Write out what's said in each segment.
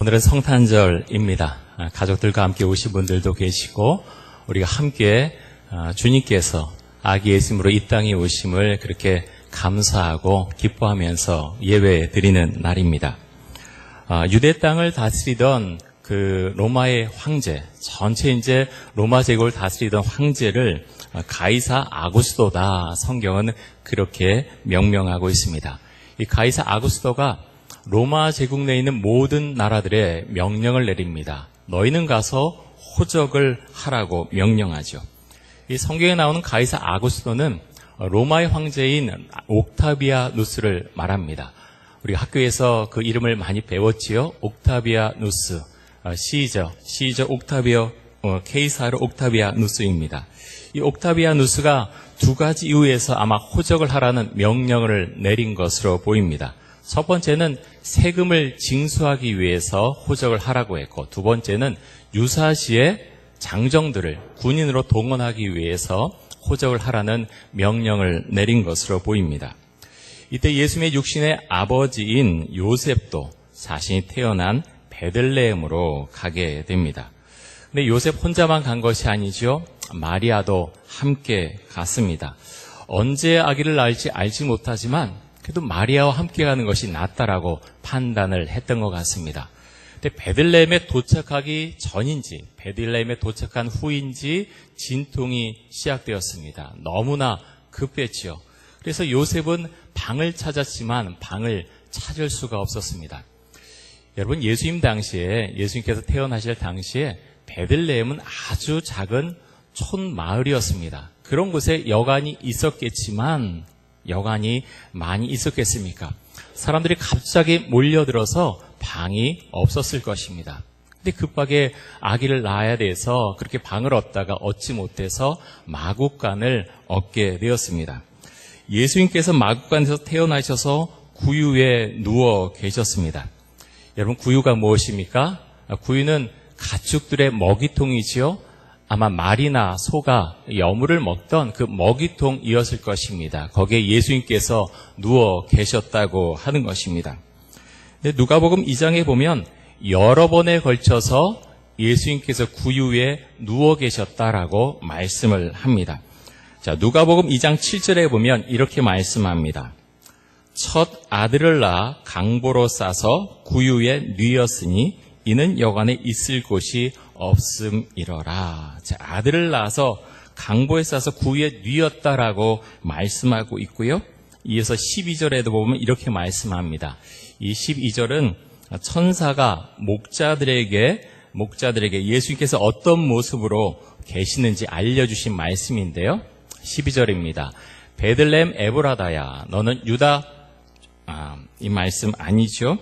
오늘은 성탄절입니다. 가족들과 함께 오신 분들도 계시고 우리가 함께 주님께서 아기 예수님으로 이 땅에 오심을 그렇게 감사하고 기뻐하면서 예배 드리는 날입니다. 유대 땅을 다스리던 그 로마의 황제, 전체 이제 로마 제국을 다스리던 황제를 가이사 아구스도다, 성경은 그렇게 명명하고 있습니다. 이 가이사 아구스도가 로마 제국 내에 있는 모든 나라들의 명령을 내립니다. 너희는 가서 호적을 하라고 명령하죠. 이 성경에 나오는 가이사 아구스도는 로마의 황제인 옥타비아누스를 말합니다. 우리 학교에서 그 이름을 많이 배웠지요. 옥타비아누스, 시저 옥타비아 케이사르 옥타비아누스입니다. 이 옥타비아누스가 두 가지 이유에서 아마 호적을 하라는 명령을 내린 것으로 보입니다. 첫 번째는 세금을 징수하기 위해서 호적을 하라고 했고, 두 번째는 유사시에 장정들을 군인으로 동원하기 위해서 호적을 하라는 명령을 내린 것으로 보입니다. 이때 예수님의 육신의 아버지인 요셉도 자신이 태어난 베들레헴으로 가게 됩니다. 근데 요셉 혼자만 간 것이 아니죠. 마리아도 함께 갔습니다. 언제 아기를 낳을지 알지 못하지만 그래도 마리아와 함께 가는 것이 낫다라고 판단을 했던 것 같습니다. 근데 베들레헴에 도착하기 전인지 베들레헴에 도착한 후인지 진통이 시작되었습니다. 너무나 급했지요. 그래서 요셉은 방을 찾았지만 방을 찾을 수가 없었습니다. 여러분, 예수님께서 태어나실 당시에 베들레헴은 아주 작은 촌마을이었습니다. 그런 곳에 여관이 있었겠지만 여관이 많이 있었겠습니까? 사람들이 갑자기 몰려들어서 방이 없었을 것입니다. 근데 급하게 아기를 낳아야 돼서 그렇게 방을 얻다가 얻지 못해서 마구간을 얻게 되었습니다. 예수님께서 마구간에서 태어나셔서 구유에 누워 계셨습니다. 여러분, 구유가 무엇입니까? 구유는 가축들의 먹이통이지요. 아마 말이나 소가 여물을 먹던 그 먹이통이었을 것입니다. 거기에 예수님께서 누워 계셨다고 하는 것입니다. 누가복음 2장에 보면 여러 번에 걸쳐서 예수님께서 구유에 누워 계셨다라고 말씀을 합니다. 자, 누가복음 2장 7절에 보면 이렇게 말씀합니다. 첫 아들을 낳아 강보로 싸서 구유에 뉘었으니 이는 여관에 있을 곳이 없음이러라. 자, 아들을 낳아서 강보에 싸서 구유에 뉘었다라고 말씀하고 있고요. 이어서 12절에도 보면 이렇게 말씀합니다. 이 12절은 천사가 목자들에게 예수님께서 어떤 모습으로 계시는지 알려주신 말씀인데요. 12절입니다. 베들레헴 에브라다야, 너는 유다, 이 말씀 아니죠?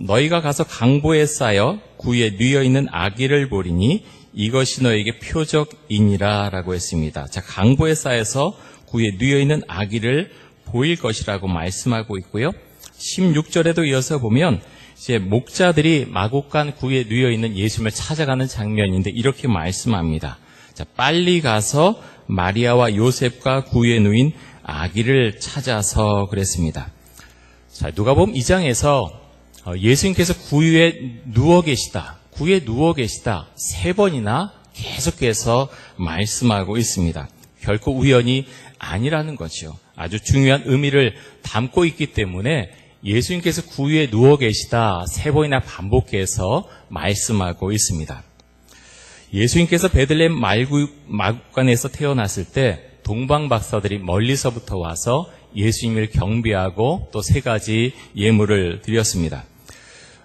너희가 가서 강보에 쌓여 구유에 뉘어있는 아기를 보리니 이것이 너에게 표적이니라 라고 했습니다. 자, 강보에 쌓여서 구유에 뉘어있는 아기를 보일 것이라고 말씀하고 있고요. 16절에도 이어서 보면 이제 목자들이 마구간 구유에 뉘어있는 예수님을 찾아가는 장면인데 이렇게 말씀합니다. 자, 빨리 가서 마리아와 요셉과 구유에 누인 아기를 찾아서 그랬습니다. 자, 누가복음 2장에서 예수님께서 구유에 누워 계시다 세 번이나 계속해서 말씀하고 있습니다. 결코 우연이 아니라는 거죠. 아주 중요한 의미를 담고 있기 때문에 예수님께서 구유에 누워 계시다 세 번이나 반복해서 말씀하고 있습니다. 예수님께서 베들레헴 마구간에서 태어났을 때 동방박사들이 멀리서부터 와서 예수님을 경배하고 또 세 가지 예물을 드렸습니다.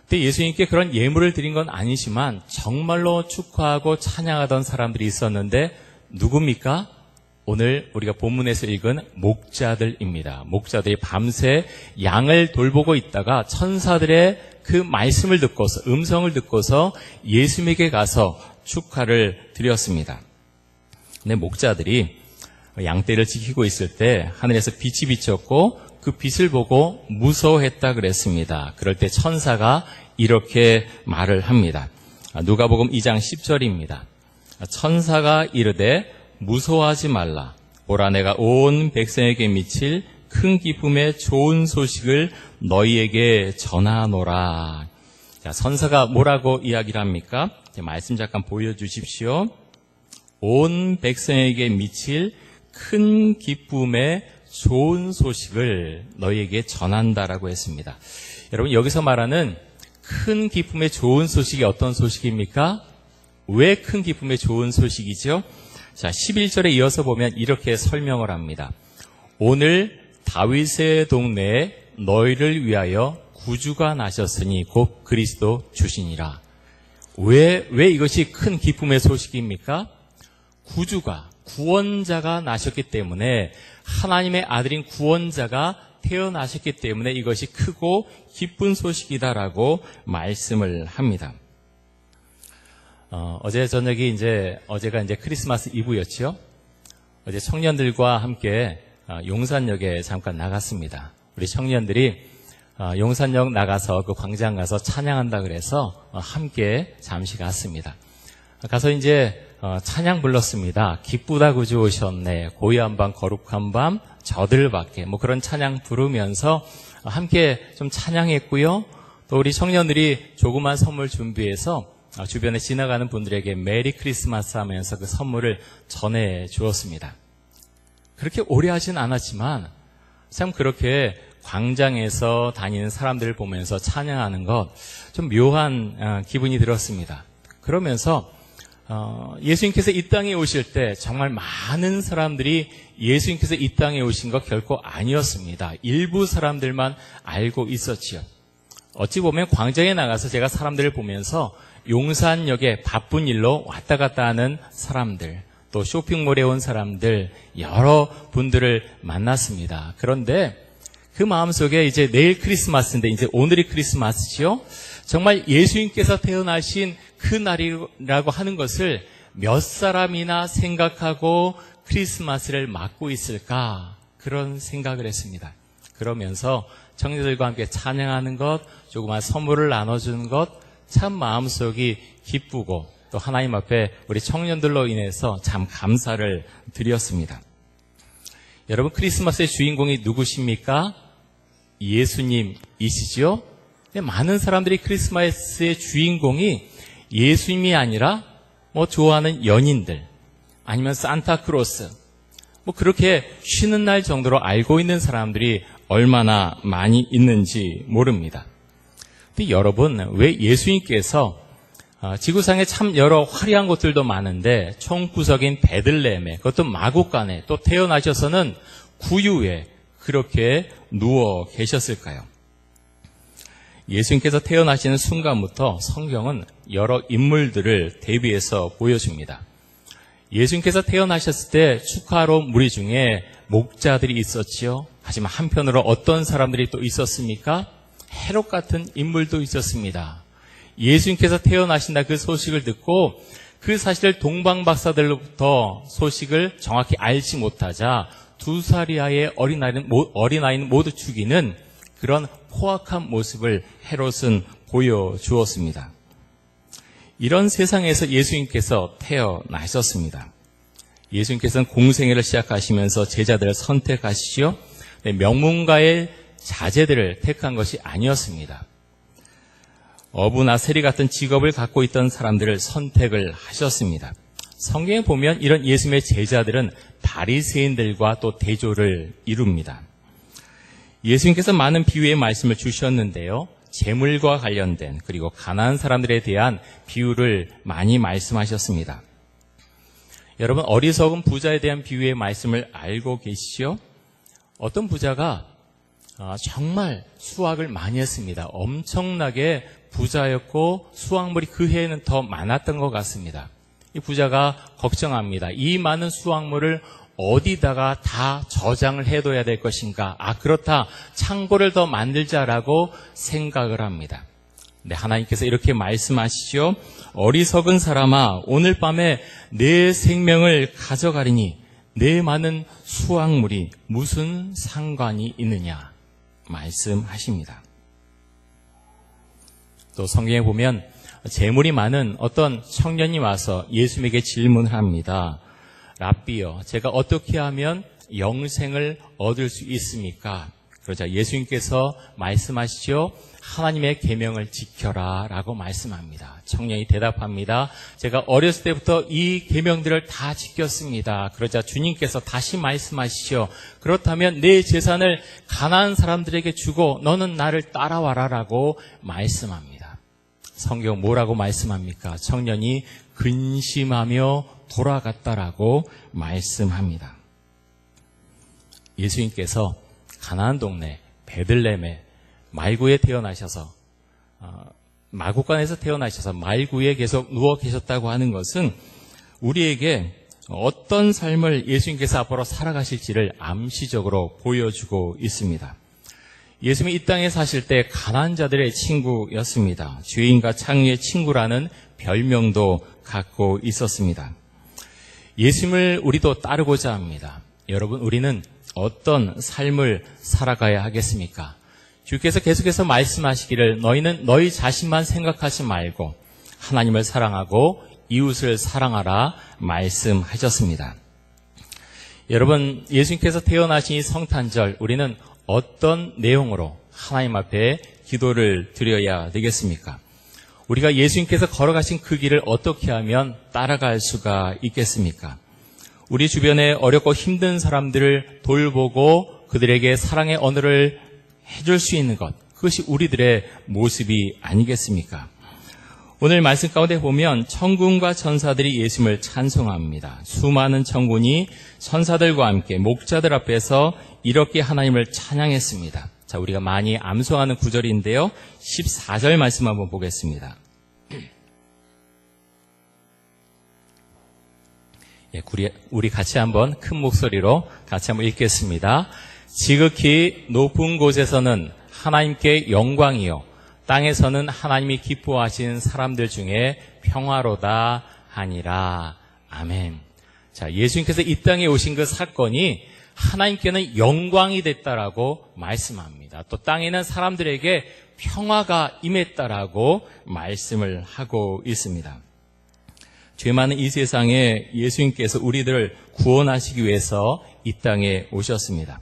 그때 예수님께 그런 예물을 드린 건 아니지만 정말로 축하하고 찬양하던 사람들이 있었는데 누굽니까? 오늘 우리가 본문에서 읽은 목자들입니다. 목자들이 밤새 양을 돌보고 있다가 천사들의 그 말씀을 듣고서 음성을 듣고서 예수님에게 가서 축하를 드렸습니다. 근데 목자들이 양떼를 지키고 있을 때 하늘에서 빛이 비쳤고 그 빛을 보고 무서워했다 그랬습니다. 그럴 때 천사가 이렇게 말을 합니다. 누가복음 2장 10절입니다. 천사가 이르되 무서워하지 말라. 보라, 내가 온 백성에게 미칠 큰 기쁨의 좋은 소식을 너희에게 전하노라. 자, 선사가 뭐라고 이야기를 합니까? 말씀 잠깐 보여주십시오. 온 백성에게 미칠 큰 기쁨의 좋은 소식을 너희에게 전한다라고 했습니다. 여러분, 여기서 말하는 큰 기쁨의 좋은 소식이 어떤 소식입니까? 왜 큰 기쁨의 좋은 소식이죠? 자, 11절에 이어서 보면 이렇게 설명을 합니다. 오늘 다윗의 동네에 너희를 위하여 구주가 나셨으니 곧 그리스도 주시니라. 왜 이것이 큰 기쁨의 소식입니까? 구주가, 구원자가 나셨기 때문에, 하나님의 아들인 구원자가 태어나셨기 때문에 이것이 크고 기쁜 소식이다라고 말씀을 합니다. 어제 저녁이 어제가 크리스마스 이브였죠. 어제 청년들과 함께 용산역에 잠깐 나갔습니다. 우리 청년들이 용산역 나가서 그 광장 가서 찬양한다 그래서 함께 잠시 갔습니다. 가서 찬양 불렀습니다. 기쁘다 구주 오셨네, 고요한 밤 거룩한 밤 저들밖에, 그런 찬양 부르면서 함께 좀 찬양했고요. 또 우리 청년들이 조그만 선물 준비해서 주변에 지나가는 분들에게 메리 크리스마스 하면서 그 선물을 전해 주었습니다. 그렇게 오래 하진 않았지만 참 그렇게 광장에서 다니는 사람들을 보면서 찬양하는 것 좀 묘한 기분이 들었습니다. 그러면서 예수님께서 이 땅에 오실 때 정말 많은 사람들이 예수님께서 이 땅에 오신 것 결코 아니었습니다. 일부 사람들만 알고 있었지요. 어찌 보면 광장에 나가서 제가 사람들을 보면서 용산역에 바쁜 일로 왔다 갔다 하는 사람들, 또 쇼핑몰에 온 사람들, 여러 분들을 만났습니다. 그런데 그 마음속에 내일 크리스마스인데 오늘이 크리스마스지요? 정말 예수님께서 태어나신 그 날이라고 하는 것을 몇 사람이나 생각하고 크리스마스를 맞고 있을까? 그런 생각을 했습니다. 그러면서 청년들과 함께 찬양하는 것, 조그만 선물을 나눠주는 것, 참 마음속이 기쁘고 또 하나님 앞에 우리 청년들로 인해서 참 감사를 드렸습니다. 여러분, 크리스마스의 주인공이 누구십니까? 예수님이시죠? 많은 사람들이 크리스마스의 주인공이 예수님이 아니라 좋아하는 연인들, 아니면 산타크로스, 그렇게 쉬는 날 정도로 알고 있는 사람들이 얼마나 많이 있는지 모릅니다. 근데 여러분, 왜 예수님께서 지구상에 참 여러 화려한 곳들도 많은데 총구석인 베들레헴에, 그것도 마국간에 또 태어나셔서는 구유에 그렇게 누워 계셨을까요? 예수님께서 태어나시는 순간부터 성경은 여러 인물들을 대비해서 보여줍니다. 예수님께서 태어나셨을 때 축하로 무리 중에 목자들이 있었지요. 하지만 한편으로 어떤 사람들이 또 있었습니까? 헤롯 같은 인물도 있었습니다. 예수님께서 태어나신다 그 소식을 듣고 그 사실을 동방박사들로부터 소식을 정확히 알지 못하자 2살 이하의 어린아이는 모두 죽이는 그런 포악한 모습을 헤롯은 보여주었습니다. 이런 세상에서 예수님께서 태어나셨습니다. 예수님께서는 공생애를 시작하시면서 제자들을 선택하시죠. 명문가의 자제들을 택한 것이 아니었습니다. 어부나 세리 같은 직업을 갖고 있던 사람들을 선택을 하셨습니다. 성경에 보면 이런 예수님의 제자들은 바리새인들과 또 대조를 이룹니다. 예수님께서 많은 비유의 말씀을 주셨는데요. 재물과 관련된 그리고 가난한 사람들에 대한 비유를 많이 말씀하셨습니다. 여러분, 어리석은 부자에 대한 비유의 말씀을 알고 계시죠? 어떤 부자가 정말 수확을 많이 했습니다. 엄청나게 부자였고 수확물이 그 해에는 더 많았던 것 같습니다. 이 부자가 걱정합니다. 이 많은 수확물을 어디다가 다 저장을 해둬야 될 것인가? 그렇다. 창고를 더 만들자라고 생각을 합니다. 네, 하나님께서 이렇게 말씀하시죠. 어리석은 사람아, 오늘 밤에 내 생명을 가져가리니 내 많은 수확물이 무슨 상관이 있느냐? 말씀하십니다. 또 성경에 보면 재물이 많은 어떤 청년이 와서 예수님에게 질문을 합니다. 랍비여, 제가 어떻게 하면 영생을 얻을 수 있습니까? 그러자 예수님께서 말씀하시죠. 하나님의 계명을 지켜라 라고 말씀합니다. 청년이 대답합니다. 제가 어렸을 때부터 이 계명들을 다 지켰습니다. 그러자 주님께서 다시 말씀하시죠. 그렇다면 내 재산을 가난한 사람들에게 주고 너는 나를 따라와라 라고 말씀합니다. 성경 뭐라고 말씀합니까? 청년이 근심하며 돌아갔다라고 말씀합니다. 예수님께서 가나안 동네 베들레헴에 말구에 태어나셔서 마구간에서 태어나셔서 말구에 계속 누워 계셨다고 하는 것은 우리에게 어떤 삶을 예수님께서 앞으로 살아가실지를 암시적으로 보여주고 있습니다. 예수님이 이 땅에 사실 때 가난한 자들의 친구였습니다. 죄인과 창류의 친구라는 별명도 갖고 있었습니다. 예수님을 우리도 따르고자 합니다. 여러분, 우리는 어떤 삶을 살아가야 하겠습니까? 주께서 계속해서 말씀하시기를 너희는 너희 자신만 생각하지 말고 하나님을 사랑하고 이웃을 사랑하라 말씀하셨습니다. 여러분, 예수님께서 태어나신 이 성탄절 우리는 어떤 내용으로 하나님 앞에 기도를 드려야 되겠습니까? 우리가 예수님께서 걸어가신 그 길을 어떻게 하면 따라갈 수가 있겠습니까? 우리 주변에 어렵고 힘든 사람들을 돌보고 그들에게 사랑의 언어를 해줄 수 있는 것, 그것이 우리들의 모습이 아니겠습니까? 오늘 말씀 가운데 보면 천군과 천사들이 예수님을 찬송합니다. 수많은 천군이 천사들과 함께 목자들 앞에서 이렇게 하나님을 찬양했습니다. 자, 우리가 많이 암송하는 구절인데요. 14절 말씀 한번 보겠습니다. 우리 같이 한번 큰 목소리로 같이 한번 읽겠습니다. 지극히 높은 곳에서는 하나님께 영광이요 땅에서는 하나님이 기뻐하신 사람들 중에 평화로다 하니라. 아멘. 자, 예수님께서 이 땅에 오신 그 사건이 하나님께는 영광이 됐다라고 말씀합니다. 또 땅에는 사람들에게 평화가 임했다라고 말씀을 하고 있습니다. 죄 많은 이 세상에 예수님께서 우리들을 구원하시기 위해서 이 땅에 오셨습니다.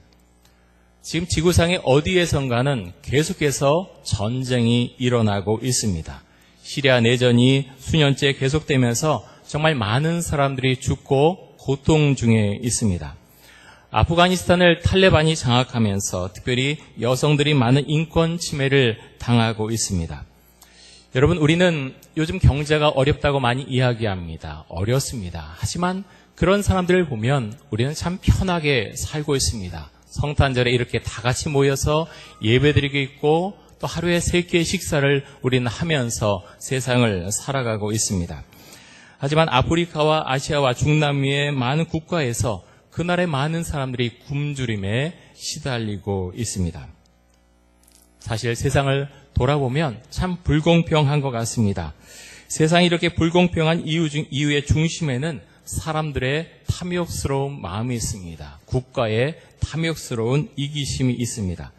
지금 지구상의 어디에선가는 계속해서 전쟁이 일어나고 있습니다. 시리아 내전이 수년째 계속되면서 정말 많은 사람들이 죽고 고통 중에 있습니다. 아프가니스탄을 탈레반이 장악하면서 특별히 여성들이 많은 인권 침해를 당하고 있습니다. 여러분, 우리는 요즘 경제가 어렵다고 많이 이야기합니다. 어렵습니다. 하지만 그런 사람들을 보면 우리는 참 편하게 살고 있습니다. 성탄절에 이렇게 다 같이 모여서 예배드리고 있고 또 하루에 3끼의 식사를 우리는 하면서 세상을 살아가고 있습니다. 하지만 아프리카와 아시아와 중남미의 많은 국가에서 그날의 많은 사람들이 굶주림에 시달리고 있습니다. 사실 세상을 돌아보면 참 불공평한 것 같습니다. 세상이 이렇게 불공평한 이유의 중심에는 사람들의 탐욕스러운 마음이 있습니다. 국가의 탐욕스러운 이기심이 있습니다.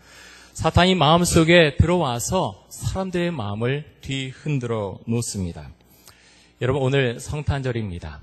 사탄이 마음속에 들어와서 사람들의 마음을 뒤흔들어 놓습니다. 여러분, 오늘 성탄절입니다.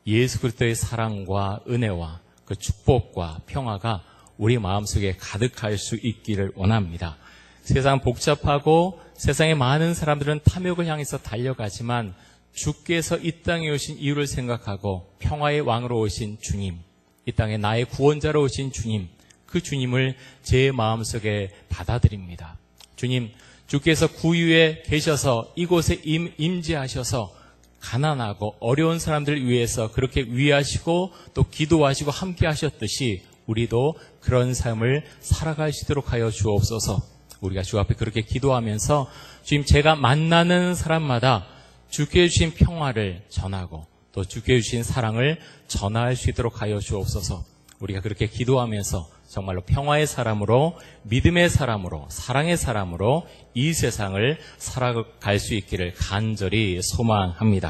예수 그리스도의 사랑과 은혜와 그 축복과 평화가 우리 마음속에 가득할 수 있기를 원합니다. 세상 복잡하고 세상의 많은 사람들은 탐욕을 향해서 달려가지만 주께서 이 땅에 오신 이유를 생각하고 평화의 왕으로 오신 주님, 이 땅에 나의 구원자로 오신 주님, 그 주님을 제 마음속에 받아들입니다. 주님, 주께서 구유에 계셔서 이곳에 임재하셔서 가난하고 어려운 사람들을 위해서 그렇게 위하시고 또 기도하시고 함께 하셨듯이 우리도 그런 삶을 살아갈 수 있도록 하여 주옵소서. 우리가 주 앞에 그렇게 기도하면서 주님, 제가 만나는 사람마다 주께 주신 평화를 전하고 또 주께 주신 사랑을 전할 수 있도록 하여 주옵소서. 우리가 그렇게 기도하면서 정말로 평화의 사람으로, 믿음의 사람으로, 사랑의 사람으로 이 세상을 살아갈 수 있기를 간절히 소망합니다.